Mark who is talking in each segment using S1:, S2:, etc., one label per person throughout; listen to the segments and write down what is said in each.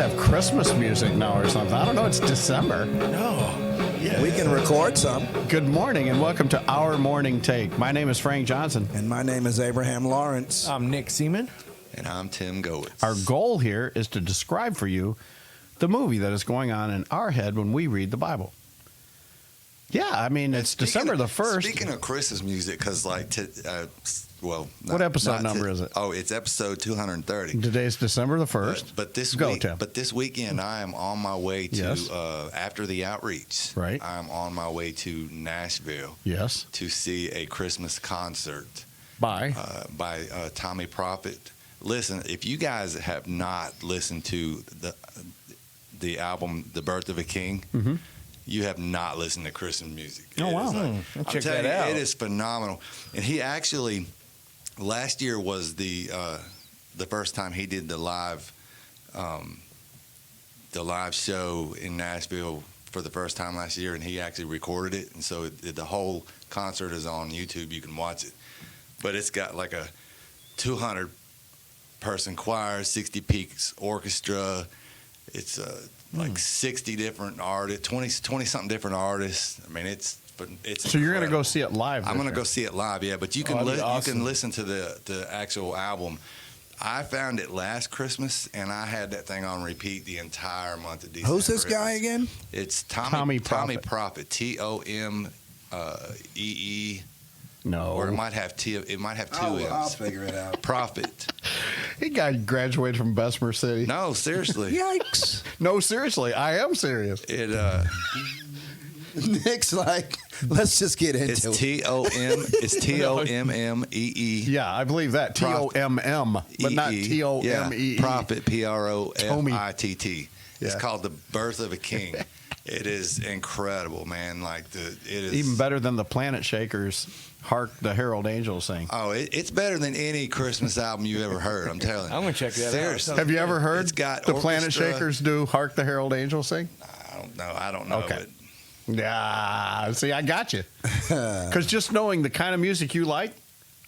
S1: have Christmas music now or something. I don't know. It's December.
S2: No.
S3: Yeah. We can record some.
S1: Good morning and welcome to Our Morning Take. My name is Frank Johnson.
S3: And my name is Abraham Lawrence.
S2: I'm Nick Seaman.
S4: And I'm Tim Goetz.
S1: Our goal here is to describe for you the movie that is going on in our head when we read the Bible. Yeah, I mean, it's December the 1st.
S4: Speaking of Christmas music, because
S1: what episode number is it?
S4: Oh, it's episode 230.
S1: Today's December the 1st.
S4: But this
S1: Tim.
S4: But this weekend, I am on my way to,
S1: Yes.
S4: after the outreach,
S1: right.
S4: I'm on my way to Nashville.
S1: Yes.
S4: To see a Christmas concert.
S1: By
S4: Tommy Prophet. Listen, if you guys have not listened to the album The Birth of a King, mm-hmm. you have not listened to Christmas music.
S1: Oh, wow.
S2: Check that out.
S4: It is phenomenal. And he actually, last year was the first time he did the live show in Nashville for the first time last year, and he actually recorded it. And so the whole concert is on YouTube. You can watch it. But it's got like a 200-person choir, 60-piece orchestra. It's like 60 different artists, 20-something different artists. I mean, it's
S1: so you're going to go see it live?
S4: I'm going to go see it live, yeah. But you can
S2: awesome.
S4: You can listen to the actual album. I found it last Christmas, and I had that thing on repeat the entire month of December.
S3: Who's this guy again?
S4: It's
S1: Tommy
S4: Prophet. Tomee.
S1: No.
S4: Or it might have two M's.
S3: I'll figure it out.
S4: Prophet.
S1: He graduated from Bessemer City.
S4: No, seriously.
S3: Yikes.
S1: No, seriously. I am serious.
S3: Nick's like, let's just get into
S4: it's
S3: it.
S4: It's Tommee.
S1: Yeah, I believe that. Tomm, but not Tomee.
S4: Yeah, Prophet, Profitt.
S1: Yeah.
S4: It's called The Birth of a King. It is incredible, man. It is
S1: even better than the Planet Shakers. Hark the Herald Angels sing.
S4: Oh, it's better than any Christmas album you've ever heard. I'm telling you.
S2: I'm gonna check that
S4: Seriously.
S2: out.
S1: Have you ever heard
S4: It's got
S1: the Planet
S4: orchestra.
S1: Shakers do Hark the Herald Angels sing?
S4: I don't know.
S1: Okay. Yeah, see, I got you. Because just knowing the kind of music you like,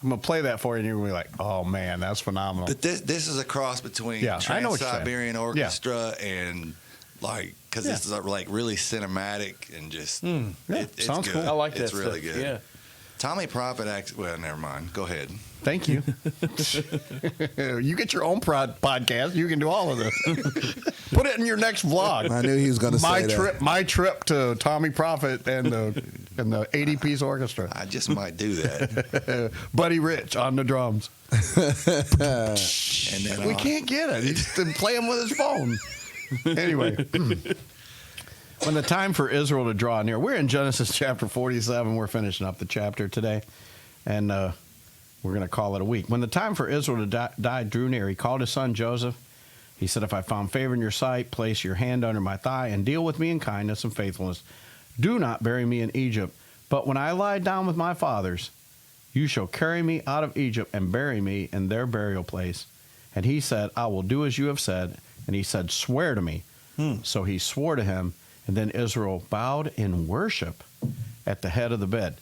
S1: I'm going to play that for you, and you're going to be like, oh, man, that's phenomenal.
S4: But this is a cross between
S1: I know what you're saying.
S4: Trans-Siberian Orchestra and, because this is really cinematic and just, it's
S1: sounds
S4: good.
S1: cool.
S2: I like that
S4: It's really
S2: stuff.
S4: good.
S2: Yeah.
S4: Tommy Prophet well, never mind. Go ahead.
S1: Thank you. You get your own podcast. You can do all of this. Put it in your next vlog.
S3: I knew he was going to say that.
S1: My trip to Tommy Prophet and the 80-piece orchestra.
S4: I just might do that.
S1: Buddy Rich on the drums.
S4: And then
S1: We can't get it. He's been playing with his phone. Anyway. When the time for Israel to draw near, we're in Genesis chapter 47. We're finishing up the chapter today, and we're going to call it a week. When the time for Israel to die drew near, he called his son Joseph. He said, if I found favor in your sight, place your hand under my thigh and deal with me in kindness and faithfulness. Do not bury me in Egypt. But when I lie down with my fathers, you shall carry me out of Egypt and bury me in their burial place. And he said, I will do as you have said. And he said, swear to me. So he swore to him. And then Israel bowed in worship at the head of the bed.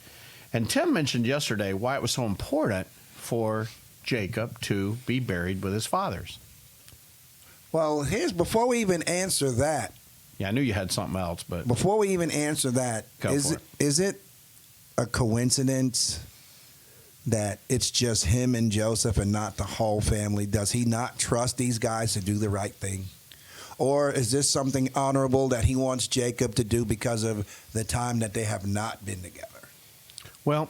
S1: And Tim mentioned yesterday why it was so important for Jacob to be buried with his fathers.
S3: Well, before we even answer that.
S1: Yeah, I knew you had something else, but
S3: Before we even answer that, is it a coincidence that it's just him and Joseph and not the whole family? Does he not trust these guys to do the right thing? Or is this something honorable that he wants Jacob to do because of the time that they have not been together?
S1: Well,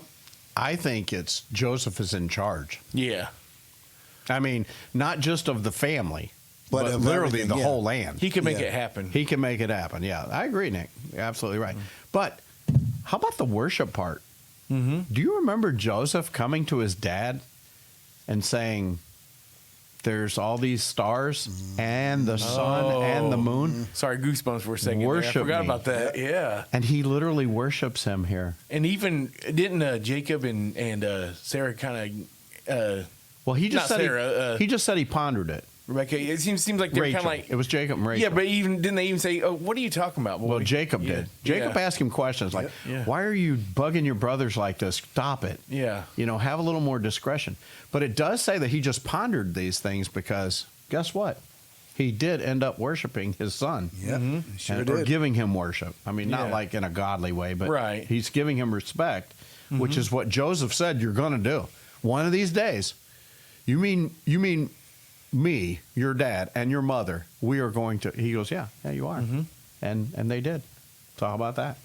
S1: I think it's Joseph is in charge.
S2: Yeah.
S1: I mean, not just of the family, but
S3: of
S1: literally
S3: everything,
S1: the
S3: yeah.
S1: whole land.
S2: He can make it happen.
S1: He can make it happen. Yeah, I agree, Nick. You're absolutely right. But how about the worship part?
S2: Mm-hmm.
S1: Do you remember Joseph coming to his dad and saying, there's all these stars and the sun and the moon?
S2: Sorry, goosebumps for a second.
S1: Worship
S2: I forgot
S1: me.
S2: about that. Yeah.
S1: And he literally worships him here.
S2: And even, didn't Jacob and Sarah kind of,
S1: Well, he just
S2: Not
S1: said
S2: Sarah,
S1: he just said he pondered it.
S2: Rebecca, it seems like they're kind
S1: Rachel.
S2: of like.
S1: It was Jacob and Rachel.
S2: Yeah, but didn't they even say, oh, what are you talking about, boy?
S1: Well, Jacob
S2: Yeah.
S1: did. Jacob
S2: Yeah.
S1: asked him questions like,
S2: Yeah.
S1: why are you bugging your brothers like this? Stop it.
S2: Yeah.
S1: Have a little more discretion. But it does say that he just pondered these things because guess what? he did end up worshiping his son.
S3: Yeah, sure
S1: Or
S3: did.
S1: giving him worship. I mean, not
S2: Yeah.
S1: like in a godly way, but
S2: Right.
S1: he's giving him respect, which is what Joseph said you're going to do. One of these days, you mean me, your dad, and your mother, we are going to, he goes, yeah, you are. And they did. So how about that?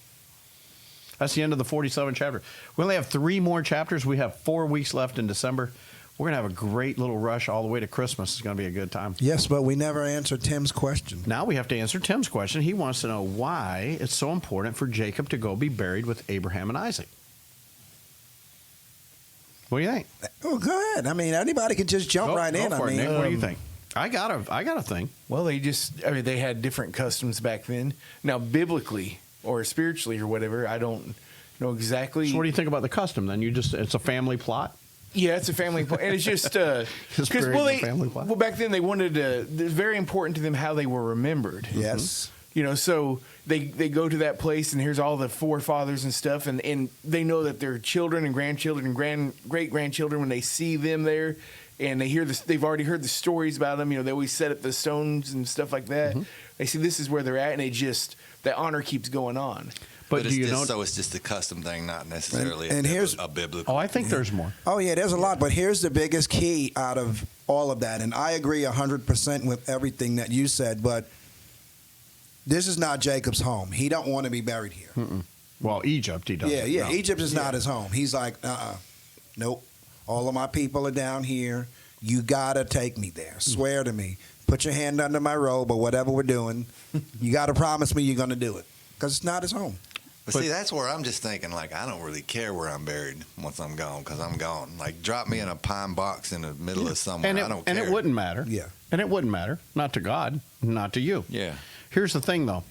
S1: That's the end of the 47th chapter. We only have 3 more chapters. We have 4 weeks left in December. We're going to have a great little rush all the way to Christmas. It's going to be a good time.
S3: Yes, but we never answered Tim's question.
S1: Now we have to answer Tim's question. He wants to know why it's so important for Jacob to go be buried with Abraham and Isaac. What do you think?
S3: Oh, go ahead. I mean, anybody can just jump right in.
S1: For
S3: I
S1: it,
S3: mean,
S1: Nick. What do you think? I got a thing.
S2: Well, they had different customs back then. Now, biblically or spiritually or whatever, I don't know exactly.
S1: So what do you think about the custom then? It's a family plot?
S2: Yeah, it's a family plot, and it's just
S1: Just
S2: because
S1: buried in a family plot?
S2: well back then they wanted to. It's very important to them how they were remembered.
S3: yes.
S2: You know, so they go to that place and here's all the forefathers and stuff, and they know that their children and grandchildren and great grandchildren, when they see them there and they hear this, they've already heard the stories about them. You know, they always set up the stones and stuff like that. They see this is where they're at, and that honor keeps going on.
S4: But
S1: do
S4: it's
S1: you
S4: just,
S1: know?
S4: so it's just a custom thing, not necessarily
S3: And here's-
S4: a biblical.
S1: Oh, I think there's more.
S3: Oh, yeah, there's a lot. But here's the biggest key out of all of that. And I agree 100% with everything that you said. But this is not Jacob's home. He don't want to be buried here.
S1: Well, Egypt, he doesn't.
S3: Yeah.
S1: No.
S3: Egypt is not his home. He's like, nope. All of my people are down here. You got to take me there. Swear to me. Put your hand under my robe or whatever we're doing. You got to promise me you're going to do it. Because it's not his home.
S4: But see, that's where I'm just thinking, like, I don't really care where I'm buried once I'm gone, because I'm gone. Like, drop me in a pine box in the middle of somewhere. I don't care.
S1: And it wouldn't matter.
S3: Yeah.
S1: And it wouldn't matter. Not to God, not to you.
S4: Yeah.
S1: Here's the thing, though.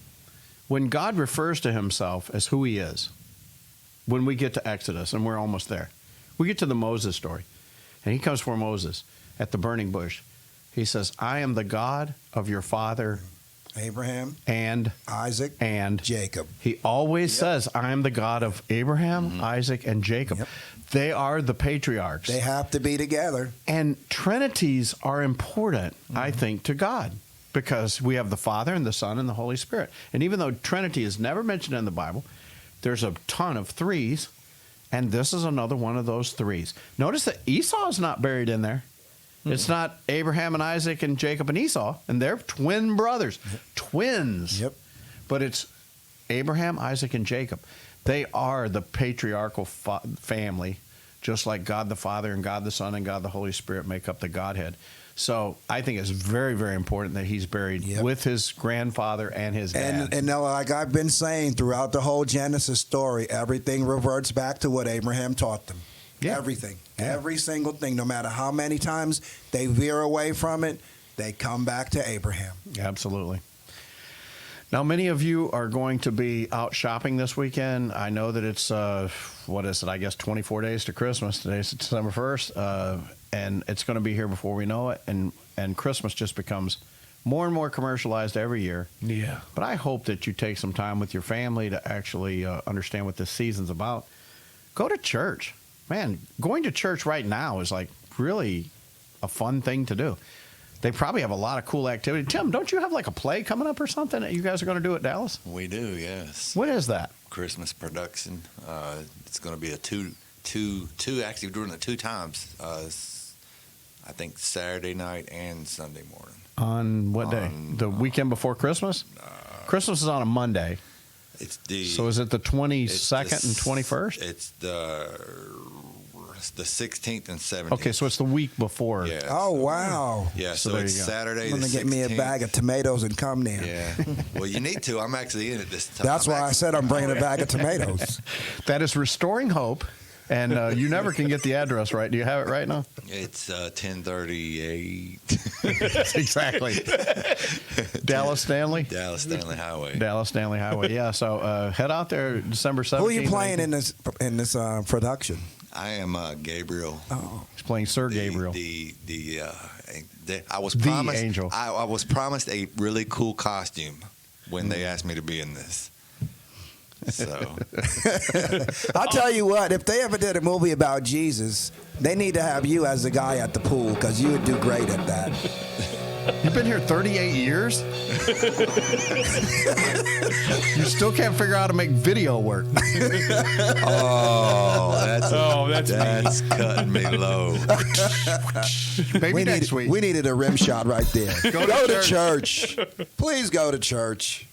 S1: When God refers to himself as who he is, when we get to Exodus, and we're almost there, we get to the Moses story, and he comes for Moses at the burning bush. He says, I am the God of your father
S3: Abraham,
S1: and
S3: Isaac,
S1: and
S3: Jacob.
S1: He always says, I am the God of Abraham, Isaac, and Jacob.
S3: Yep.
S1: They are the patriarchs.
S3: They have to be together.
S1: And trinities are important, I think, to God, because we have the Father and the Son and the Holy Spirit. And even though Trinity is never mentioned in the Bible, there's a ton of threes, and this is another one of those threes. Notice that Esau is not buried in there. It's not Abraham and Isaac and Jacob and Esau, and they're twin brothers, twins.
S3: Yep.
S1: But it's Abraham, Isaac, and Jacob. They are the patriarchal family, just like God the Father and God the Son and God the Holy Spirit make up the Godhead. So I think it's very, very important that he's buried with his grandfather and his dad.
S3: And like I've been saying throughout the whole Genesis story, everything reverts back to what Abraham taught them.
S1: Yeah.
S3: Everything.
S1: Yeah.
S3: Every single thing. No matter how many times they veer away from it, they come back to Abraham.
S1: Absolutely. Now, many of you are going to be out shopping this weekend. I know that it's, 24 days to Christmas. Today's December 1st, and it's going to be here before we know it. And Christmas just becomes more and more commercialized every year.
S2: Yeah.
S1: But I hope that you take some time with your family to actually understand what this season's about. Go to church. Man, going to church right now is like really a fun thing to do. They probably have a lot of cool activity. Tim, don't you have like a play coming up or something that you guys are going to do at Dallas?
S4: We do, yes.
S1: What is that?
S4: Christmas production. It's going to be a two actually during the 2 times. I think Saturday night and Sunday morning.
S1: On what day? The weekend before Christmas? Christmas is on a Monday. So is it the 22nd and 21st?
S4: It's the 16th and 17th.
S1: Okay, so it's the week before.
S4: Yeah.
S3: Oh, wow.
S4: Yeah,
S1: So
S4: so,
S1: there
S4: it's
S1: you go.
S4: Saturday
S3: I'm going
S4: the
S3: to get me a
S4: 16th.
S3: bag of tomatoes and come there.
S4: Yeah. Well, you need to. I'm actually in it this time.
S3: That's why I said I'm bringing a bag of tomatoes.
S1: That is Restoring Hope. And you never can get the address right. Do you have it right now?
S4: It's 1038
S1: Exactly. Dallas Stanley?
S4: Dallas Stanley Highway.
S1: Dallas Stanley Highway. Yeah, so head out there December 17th.
S3: Who are you playing in this production?
S4: I am Gabriel.
S3: Oh,
S1: He's playing Sir Gabriel.
S4: I was
S1: The
S4: promised.
S1: angel.
S4: I was promised a really cool costume when they asked me to be in this. So
S3: I'll tell you what, if they ever did a movie about Jesus, they need to have you as the guy at the pool because you would do great at that.
S1: You've been here 38 years? You still can't figure out how to make video work.
S4: That's cutting me low.
S1: Maybe next week.
S3: We needed a rim shot right there. Go to church. Please go to church.